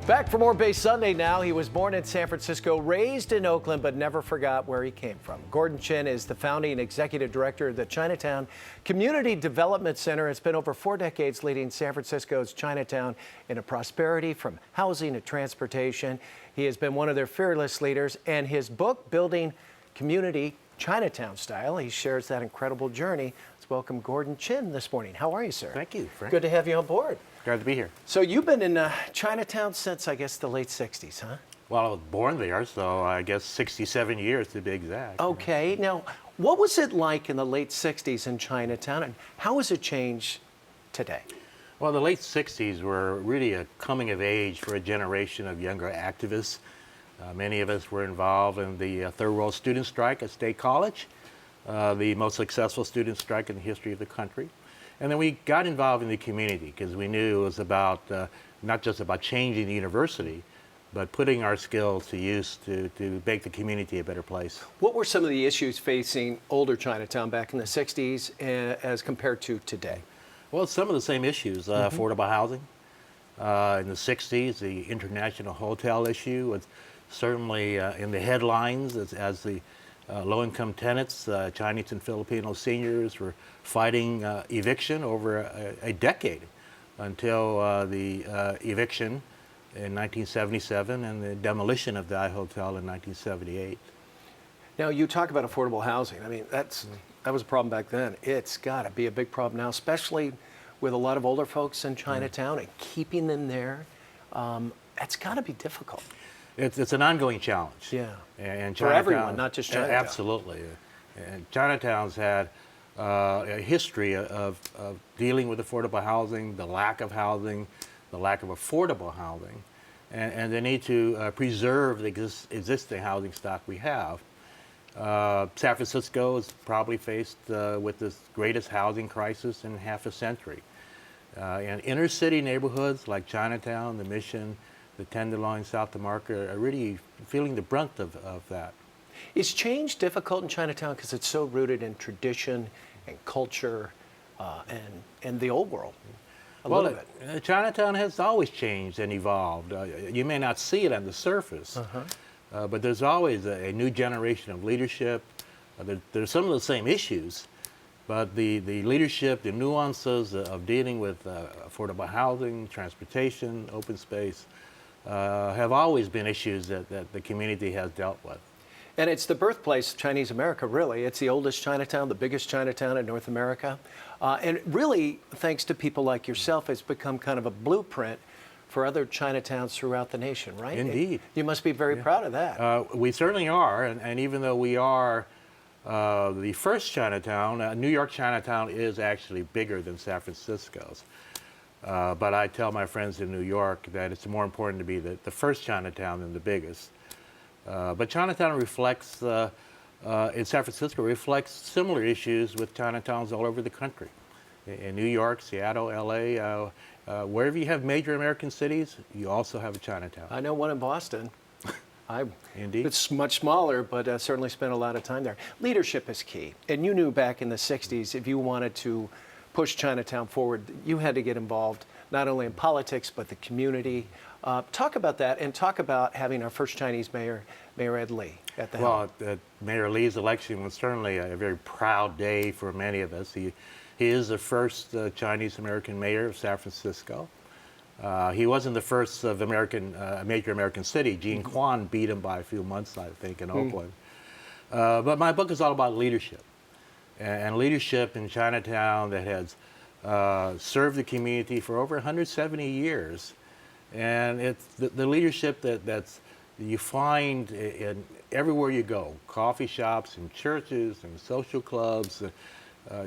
Back for more Bay Sunday now. He was born in San Francisco, raised in Oakland, but never forgot where he came from. Gordon Chin is the founding executive director of the Chinatown Community Development Center. It's been over 4 decades leading San Francisco's Chinatown into prosperity, from housing to transportation. He has been one of their fearless leaders, and his book, Building Community Chinatown Style, he shares that incredible journey. Let's welcome Gordon Chin this morning. How are you, sir? Thank you, Frank. Good to have you on board. Glad to be here. So you've been in Chinatown since, I guess, the late 60s, huh? Well, I was born there, so I guess 67 years to be exact. Okay. Now, what was it like in the late 60s in Chinatown, and how has it changed today? Well, the late 60s were really a coming of age for a generation of younger activists. Many of us were involved in the Third World Student Strike at State College, the most successful student strike in the history of the country. And then we got involved in the community because we knew it was about not just about changing the university, but putting our skills to use to make the community a better place. What were some of the issues facing older Chinatown back in the 60s as compared to today? Well, some of the same issues, affordable housing. In the 60s, the international hotel issue was certainly in the headlines as the low-income tenants, Chinese and Filipino seniors, were fighting eviction over a decade until the eviction in 1977 and the demolition of the I-Hotel in 1978. Now, you talk about affordable housing. I mean, that was a problem back then. It's got to be a big problem now, especially with a lot of older folks in Chinatown and keeping them there. It's got to be difficult. It's an ongoing challenge. Yeah. And for everyone, not just Chinatown. Absolutely. And Chinatown's had a history of dealing with affordable housing, the lack of housing, the lack of affordable housing, and the need to preserve the existing housing stock we have. San Francisco is probably faced with the greatest housing crisis in half a century. And inner city neighborhoods like Chinatown, the Mission, the Tenderloin, South of Market are really feeling the brunt of that. Is change difficult in Chinatown because it's so rooted in tradition and culture and the old world? A little bit. Chinatown has always changed and evolved. You may not see it on the surface, but there's always a new generation of leadership. There's some of the same issues, but the leadership, the nuances of dealing with affordable housing, transportation, open space, have always been issues that the community has dealt with. And it's the birthplace of Chinese America, really. It's the oldest Chinatown, the biggest Chinatown in North America. And really, thanks to people like yourself, it's become kind of a blueprint for other Chinatowns throughout the nation, right? Indeed. You must be very proud of that. We certainly are, and even though we are the first Chinatown, New York Chinatown is actually bigger than San Francisco's. But I tell my friends in New York that it's more important to be the first Chinatown than the biggest. But Chinatown reflects, in San Francisco, reflects similar issues with Chinatowns all over the country. In New York, Seattle, LA, wherever you have major American cities, you also have a Chinatown. I know one in Boston. Indeed. It's much smaller, but certainly spent a lot of time there. Leadership is key. And you knew back in the 60s, if you wanted to push Chinatown forward, you had to get involved not only in politics, but the community. Talk about that, and talk about having our first Chinese mayor, Mayor Ed Lee, at the helm. Well, Mayor Lee's election was certainly a very proud day for many of us. He is the first Chinese American mayor of San Francisco. He wasn't the first of major American city. Gene Kwan beat him by a few months, I think, in Oakland. But my book is all about leadership. And leadership in Chinatown that has served the community for over 170 years. And it's the leadership that's you find in everywhere you go, coffee shops and churches and social clubs.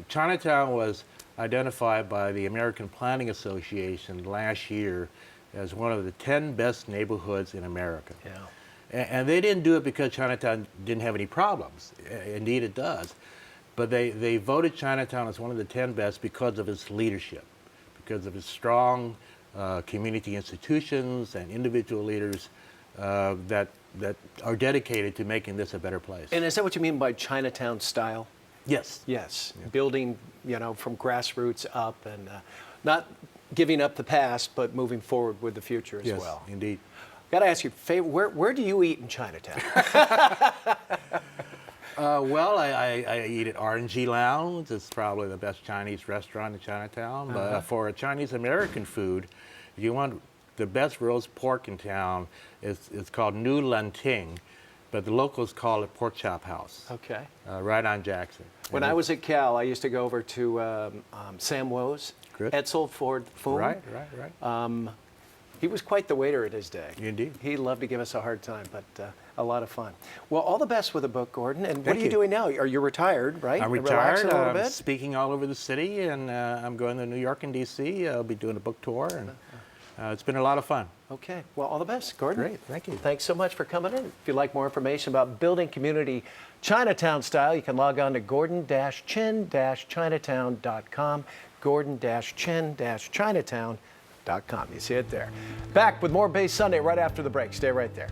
Chinatown was identified by the American Planning Association last year as one of the 10 best neighborhoods in America. Yeah. And they didn't do it because Chinatown didn't have any problems. Indeed, it does. But they voted Chinatown as one of the 10 best because of its leadership, because of its strong community institutions and individual leaders that are dedicated to making this a better place. And is that what you mean by Chinatown style? Yes. Yes. Yeah. Building, from grassroots up, and not giving up the past, but moving forward with the future as Yes, well. indeed. Got to ask you, where do you eat in Chinatown? Well, I eat at RNG Lounge. It's probably the best Chinese restaurant in Chinatown. But for a Chinese American food, if you want the best roast pork in town, it's called New Lanting, but the locals call it Pork Chop House. Okay. Right on Jackson. When I was at Cal, I used to go over to Sam Woe's, Good. Edsel Ford Foom. Right. He was quite the waiter at his day. Indeed. He loved to give us a hard time, but a lot of fun. Well, all the best with the book, Gordon. And what Thank are you you. doing now? Are you retired, right? I'm You're relaxing retired. a little I'm bit? speaking all over the city, and I'm going to New York and D.C. I'll be doing a book tour, and it's been a lot of fun. Okay. Well, all the best, Gordon. Great. Thank you. Thanks so much for coming in. If you'd like more information about building community Chinatown style, you can log on to gordon-chin-chinatown.com, gordon-chin-chinatown.com. You see it there. Back with more Bay Sunday right after the break. Stay right there.